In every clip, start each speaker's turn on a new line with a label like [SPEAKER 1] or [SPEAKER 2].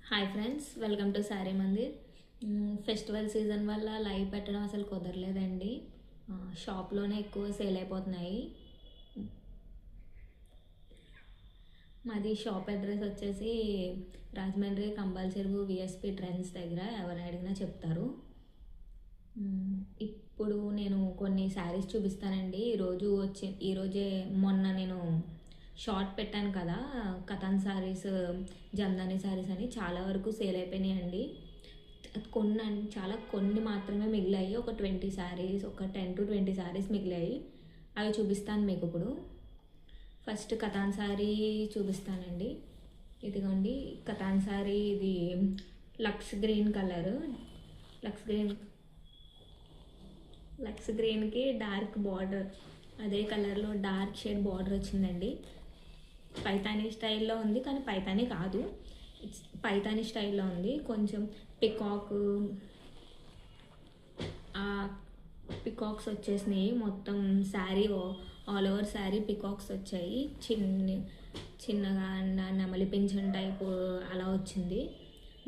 [SPEAKER 1] Hi friends, welcome to sari Mandir. Festival season వల్ల live పెట్టడం అసలు కుదరలేదండి. షాప్లోనే ఎక్కువ సేల్ అయిపోతున్నాయి. మాది షాప్ అడ్రస్ వచ్చేసి రాజమండ్రి కంబాల్ చెరువు విఎస్పి ట్రెండ్స్ దగ్గర. ఎవరు అడిగినా చెప్తారు. ఇప్పుడు నేను కొన్ని శారీస్ చూపిస్తానండి. ఈరోజే మొన్న నేను షార్ట్ పెట్టాను కదా, కథాన్ శారీస్, జందాని శారీస్ అని చాలా వరకు సేల్ అయిపోయినాయండి. కొన్ని మాత్రమే మిగిలాయి. ఒక 20 శారీస్, ఒక 10 to 20 శారీస్ మిగిలాయి. అవి చూపిస్తాను మీకు ఇప్పుడు. ఫస్ట్ కథాన్ శారీ చూపిస్తానండి. ఇదిగోండి కథాన్ శారీ. ఇది లక్స్ గ్రీన్ కలర్. లక్స్ గ్రీన్కి డార్క్ బార్డర్, అదే కలర్లో డార్క్ షేడ్ బార్డర్ వచ్చిందండి. పైతానీ స్టైల్లో ఉంది, కానీ పైతానీ కాదు, పైతానీ స్టైల్లో ఉంది. కొంచెం పికాక్స్ వచ్చేసినాయి. మొత్తం sari all over sari peacocks వచ్చాయి. చిన్నగా నెమలి పింఛన్ టైపు అలా వచ్చింది.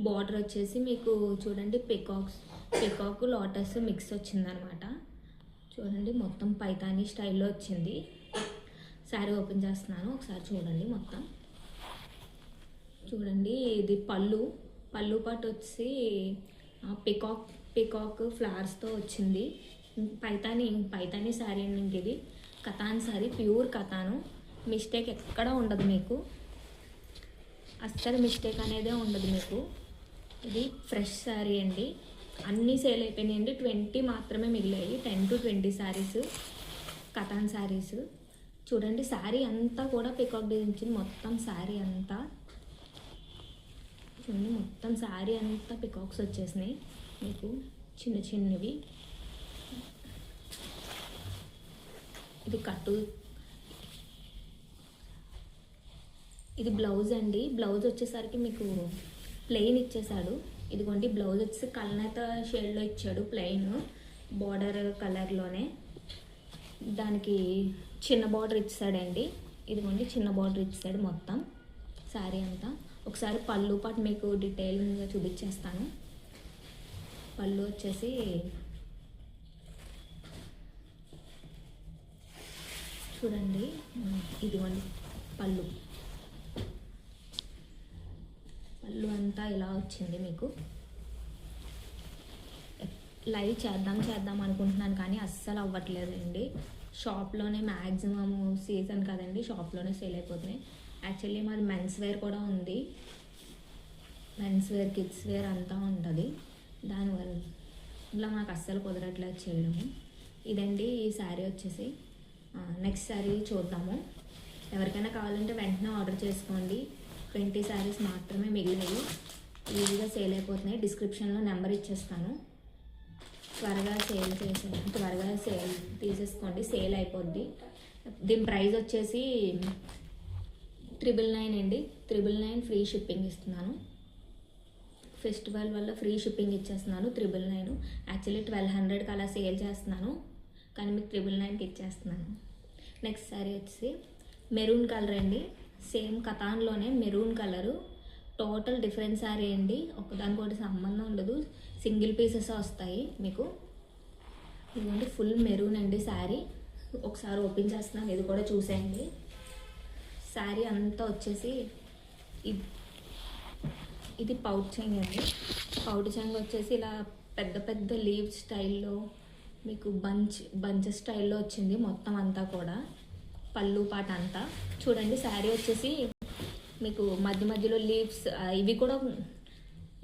[SPEAKER 1] బార్డర్ వచ్చేసి మీకు చూడండి పికాక్ లోటస్ మిక్స్ వచ్చిందనమాట. చూడండి మొత్తం పైతానీ స్టైల్లో వచ్చింది. శారీ ఓపెన్ చేస్తున్నాను, ఒకసారి చూడండి. మొత్తం చూడండి. ఇది పళ్ళు పాటు వచ్చి పికాక్ ఫ్లవర్స్తో వచ్చింది. పైతానీ శారీ అండి. ఇది కథాన్ శారీ, ప్యూర్ కథాను. మిస్టేక్ ఎక్కడ ఉండదు మీకు, అస్సలు మిస్టేక్ అనేదే ఉండదు మీకు. ఇది ఫ్రెష్ శారీ అండి. అన్నీ సేల్ అయిపోయినాయండి. 20 మాత్రమే మిగిలాయి. 10 to 20 శారీస్ కథాన్ శారీస్. చూడండి శారీ అంతా కూడా పికాక్ డిజైన్. మొత్తం శారీ అంతా చూడండి, మొత్తం శారీ అంతా పికాక్స్ వచ్చేసినాయి మీకు, చిన్నవి. ఇది బ్లౌజ్ అండి. బ్లౌజ్ వచ్చేసరికి మీకు ప్లెయిన్ ఇచ్చేసాడు. ఇదిగోండి బ్లౌజ్ వచ్చేసి కల్నేత షేడ్లో ఇచ్చాడు, ప్లెయిన్ బార్డర్ కలర్లోనే. దానికి చిన్న బార్డర్ ఇచ్చాడండి. ఇదిగోండి చిన్న బార్డర్ ఇచ్చాడు మొత్తం శారీ అంతా. ఒకసారి పళ్ళు పాటు మీకు డీటెయిల్గా చూపించేస్తాను. పళ్ళు వచ్చేసి చూడండి, ఇదిగోండి పళ్ళు అంతా ఇలా వచ్చింది మీకు. లైవ్ చేద్దాం అనుకుంటున్నాను, కానీ అస్సలు అవ్వట్లేదండి. షాప్లోనే మ్యాక్సిమమ్ సీజన్ కదండి, షాప్లోనే సేల్ అయిపోతున్నాయి. యాక్చువల్లీ మాది మెన్స్ వేర్ కూడా ఉంది. మెన్స్ వేర్, కిడ్స్ వేర్ అంతా ఉంటుంది. దానివల్ల మాకు అస్సలు కుదరట్లేదు చేయడము. ఇదండి ఈ శారీ వచ్చేసి. నెక్స్ట్ శారీ చూద్దాము. ఎవరికైనా కావాలంటే వెంటనే ఆర్డర్ చేసుకోండి. 20 శారీస్ మాత్రమే మిగిలినవి. ఈజీగా సేల్ అయిపోతున్నాయి. డిస్క్రిప్షన్లో నెంబర్ ఇచ్చేస్తాను. త్వరగా సేల్ తీసేసుకోండి, సేల్ అయిపోద్ది. దీని ప్రైస్ వచ్చేసి 999 అండి. 999 ఫ్రీ షిప్పింగ్ ఇస్తున్నాను. ఫెస్టివల్ వల్ల ఫ్రీ షిప్పింగ్ ఇచ్చేస్తున్నాను. 999. యాక్చువల్లీ 1200కి అలా సేల్ చేస్తున్నాను, కానీ మీకు 999కి ఇచ్చేస్తున్నాను. నెక్స్ట్ శారీ వచ్చేసి మెరూన్ కలర్ అండి. సేమ్ కథాన్లోనే maroon colour. Total different sari అండి. ఒకదానికొకటి సంబంధం ఉండదు, సింగిల్ పీసెస్ వస్తాయి మీకు. ఇదిగోండి ఫుల్ మెరూన్ అండి శారీ. ఒకసారి ఓపెన్ చేస్తున్నాను, ఇది కూడా చూసేయండి. శారీ అంతా వచ్చేసి ఇది పౌట్ చెంగ్ అండి. పౌట్ చెంగ్ వచ్చేసి ఇలా పెద్ద లీవ్ స్టైల్లో మీకు బంచ్ స్టైల్లో వచ్చింది మొత్తం అంతా కూడా. పళ్ళు పాట అంతా చూడండి. శారీ వచ్చేసి మీకు మధ్యలో లీవ్స్, ఇవి కూడా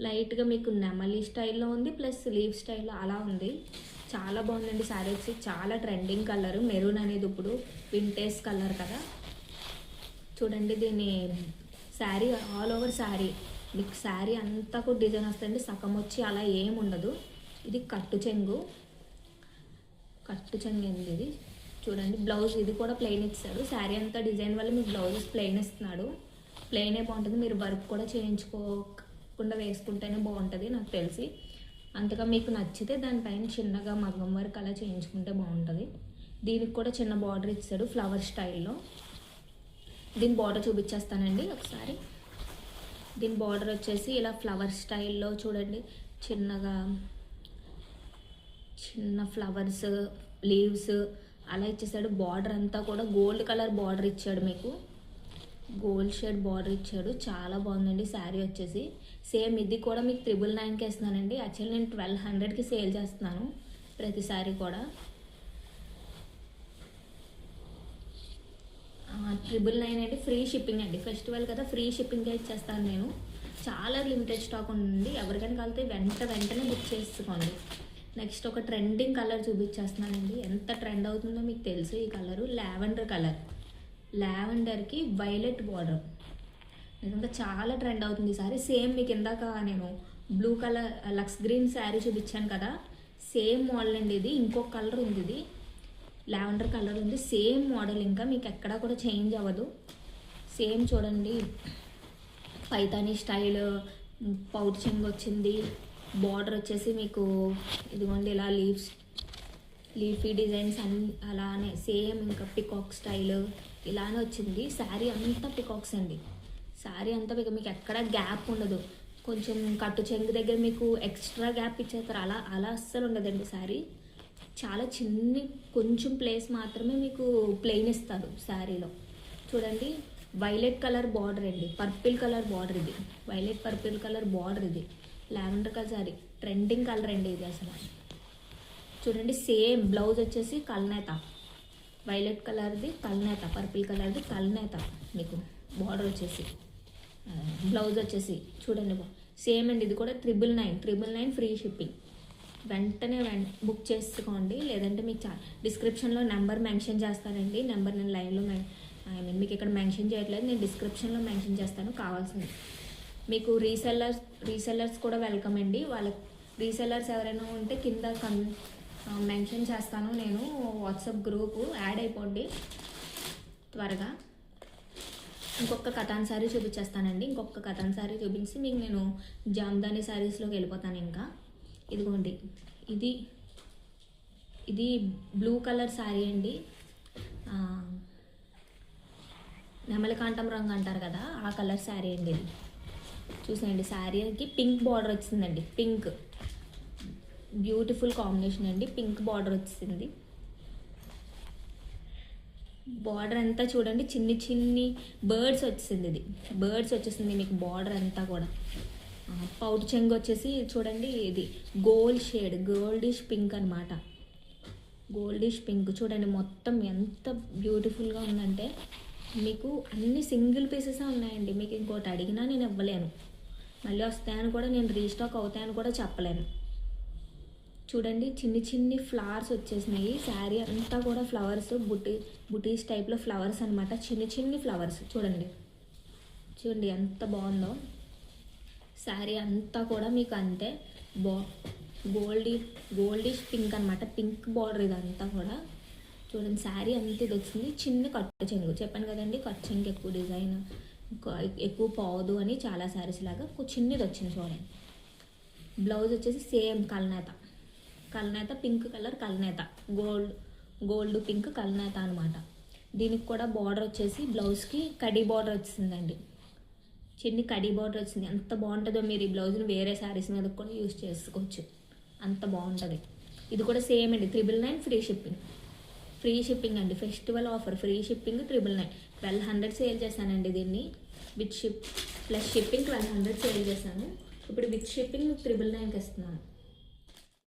[SPEAKER 1] లైట్గా మీకు నెమలి స్టైల్లో ఉంది, ప్లస్ లీవ్ స్టైల్లో అలా ఉంది. చాలా బాగుందండి శారీ వచ్చి. చాలా ట్రెండింగ్ కలర్ మెరూన్ అనేది, ఇప్పుడు వింటేజ్ కలర్ కదా. చూడండి దీని శారీ ఆల్ ఓవర్ శారీ మీకు శారీ అంతా కూడా డిజైన్ వస్తుంది. సగం వచ్చి అలా ఏం ఉండదు. ఇది కట్టు చెంగు అండి ఇది. చూడండి బ్లౌజ్ ఇది కూడా ప్లెయిన్ ఇస్తాడు. శారీ అంతా డిజైన్ వల్ల మీకు బ్లౌజెస్ ప్లెయిన్ ఇస్తున్నాడు. ప్లెయినే బాగుంటుంది. మీరు వర్క్ కూడా చేయించుకోకుండా వేసుకుంటేనే బాగుంటుంది నాకు తెలిసి. అంతగా మీకు నచ్చితే దానిపైన చిన్నగా మగ్గం వర్క్ అలా చేయించుకుంటే బాగుంటుంది. దీనికి కూడా చిన్న బార్డర్ ఇచ్చాడు ఫ్లవర్ స్టైల్లో. దీని బార్డర్ చూపించేస్తానండి ఒకసారి. దీని బార్డర్ వచ్చేసి ఇలా ఫ్లవర్ స్టైల్లో చూడండి, చిన్నగా చిన్న ఫ్లవర్స్, లీవ్స్ అలా ఇచ్చేసాడు. బార్డర్ అంతా కూడా గోల్డ్ కలర్ బార్డర్ ఇచ్చాడు, మీకు గోల్డ్ షేడ్ బార్డర్ ఇచ్చాడు. చాలా బాగుందండి శారీ వచ్చేసి. సేమ్ ఇది కూడా మీకు 999కి వేస్తున్నానండి. యాక్చువల్లీ నేను 1200కి సేల్ చేస్తున్నాను ప్రతిసారి కూడా. 999 అండి, ఫ్రీ షిప్పింగ్ అండి. ఫెస్టివల్ కదా, ఫ్రీ షిప్పింగ్కే ఇచ్చేస్తాను నేను. చాలా లిమిటెడ్ స్టాక్ ఉంది, ఎవరికైనా కలితే వెంటనే బుక్ చేసుకోండి. నెక్స్ట్ ఒక ట్రెండింగ్ కలర్ చూపించేస్తున్నానండి. ఎంత ట్రెండ్ అవుతుందో మీకు తెలుసు. ఈ కలరు లావెండర్ కలర్, లావెండర్కి వైలెట్ బార్డర్. నిజంగా చాలా ట్రెండ్ అవుతుంది ఈసారి. సేమ్ మీకు ఇందాక నేను బ్లూ కలర్ లక్స్ గ్రీన్ శారీ చూపించాను కదా, సేమ్ మోడల్ అండి ఇది. ఇంకొక కలర్ ఉంది, ఇది లావెండర్ కలర్ ఉంది, సేమ్ మోడల్. ఇంకా మీకు ఎక్కడా కూడా చేంజ్ అవ్వదు. సేమ్ చూడండి, పైతానీ స్టైల్ పౌట్ చెంగు వచ్చింది. బార్డర్ వచ్చేసి మీకు ఇదిగోండి ఇలా లీఫీ డిజైన్స్ అన్ని అలానే సేమ్. ఇంకా పికాక్ స్టైల్ ఇలానే వచ్చింది. శారీ అంతా పికాక్స్ అండి, శారీ అంతా మీకు ఎక్కడ గ్యాప్ ఉండదు. కొంచెం కట్టు చెంగు దగ్గర మీకు ఎక్స్ట్రా గ్యాప్ ఇచ్చేస్తారు, అలా అస్సలు ఉండదండి శారీ. చాలా కొంచెం ప్లేస్ మాత్రమే మీకు ప్లెయిన్ ఇస్తారు శారీలో. చూడండి, వైలెట్ కలర్ బార్డర్ అండి, పర్పుల్ కలర్ బార్డర్ ఇది, వైలెట్ పర్పుల్ కలర్ బార్డర్ ఇది. Lavender colour sari, trending colour అండి ఇది అసలు. చూడండి, సేమ్ బ్లౌజ్ వచ్చేసి కల్నేత, వైలెట్ కలర్ది కల్నేత, పర్పుల్ కలర్ది కల్నేత. మీకు బార్డర్ వచ్చేసి, బ్లౌజ్ వచ్చేసి చూడండి సేమ్ అండి. ఇది కూడా 999 ఫ్రీ షిప్పింగ్. వెంటనే బుక్ చేసుకోండి, లేదంటే మీకు డిస్క్రిప్షన్లో నెంబర్ మెన్షన్ చేస్తానండి. నెంబర్ నేను లైవ్లో మీకు ఇక్కడ మెన్షన్ చేయట్లేదు, నేను డిస్క్రిప్షన్లో మెన్షన్ చేస్తాను కావాల్సింది. మీకు రీసెల్లర్స్ కూడా వెల్కమ్ అండి. వాళ్ళకి రీసెల్లర్స్ ఎవరైనా ఉంటే కింద మెన్షన్ చేస్తాను నేను. వాట్సాప్ గ్రూపు యాడ్ అయిపోండి త్వరగా. ఇంకొక కథాన్ శారీ చూపించేస్తానండి. ఇంకొక కథాన్ శారీ చూపించి మీకు నేను జామ్దాని శారీస్లోకి వెళ్ళిపోతాను. ఇంకా ఇదిగోండి, ఇది బ్లూ కలర్ శారీ అండి. నెమలికాంతం రంగు అంటారు కదా, ఆ కలర్ శారీ అండి ఇది. చూసేయండి, శారీకి పింక్ బార్డర్ వచ్చిందండి. పింక్ బ్యూటిఫుల్ కాంబినేషన్ అండి, పింక్ బార్డర్ వచ్చింది. బార్డర్ అంతా చూడండి, చిన్ని బర్డ్స్ వచ్చింది. ఇది బర్డ్స్ వచ్చేసింది మీకు బార్డర్ అంతా కూడా. పౌట్ చెంగు వచ్చేసి చూడండి, ఇది గోల్డిష్ పింక్ అనమాట. గోల్డిష్ పింక్ చూడండి, మొత్తం ఎంత బ్యూటిఫుల్గా ఉందంటే. మీకు అన్ని సింగిల్ పీసెస్ ఉన్నాయండి. మీకు ఇంకోటి అడిగినా నేను ఇవ్వలేను, మళ్ళీ వస్తాయని కూడా నేను రీస్టాక్ అవుతాయని కూడా చెప్పలేను. చూడండి, చిన్ని ఫ్లవర్స్ వచ్చేసినాయి. శారీ అంతా కూడా ఫ్లవర్స్, బుటీస్ టైప్లో ఫ్లవర్స్ అనమాట. చిన్ని ఫ్లవర్స్ చూడండి ఎంత బాగుందో. శారీ అంతా కూడా మీకు అంతే గోల్డిష్ పింక్ అనమాట. పింక్ బార్డర్ ఇదంతా కూడా. చూడండి, శారీ అంతా ఇది వచ్చింది. చిన్న కట్టు చెంగు, చెప్పాను కదండి, కట్టు చెంగు ఎక్కువ డిజైన్ ఎక్కువ పోదు అని చాలా శారీస్ లాగా చిన్నది వచ్చింది. చూడండి, బ్లౌజ్ వచ్చేసి సేమ్ కల్నేత పింక్ కలర్, కల్నేత గోల్డ్ పింక్ కల్నేత అనమాట. దీనికి కూడా బార్డర్ వచ్చేసి బ్లౌజ్కి కడీ బార్డర్ వచ్చిందండి. చిన్ని కడీ బార్డర్ వచ్చింది. ఎంత బాగుంటుందో, మీరు ఈ బ్లౌజ్ని వేరే శారీస్ మీద కూడా యూజ్ చేసుకోవచ్చు, అంత బాగుంటుంది. ఇది కూడా సేమ్ అండి, 999 ఫ్రీ షిప్పింగ్ అండి. Festival offer free shipping 999. 1200 sale చేశానండి దీన్ని. విత్ ప్లస్ షిప్పింగ్ 1200 సేల్ చేశాను. ఇప్పుడు విత్ షిప్పింగ్ 999కి ఇస్తున్నాను.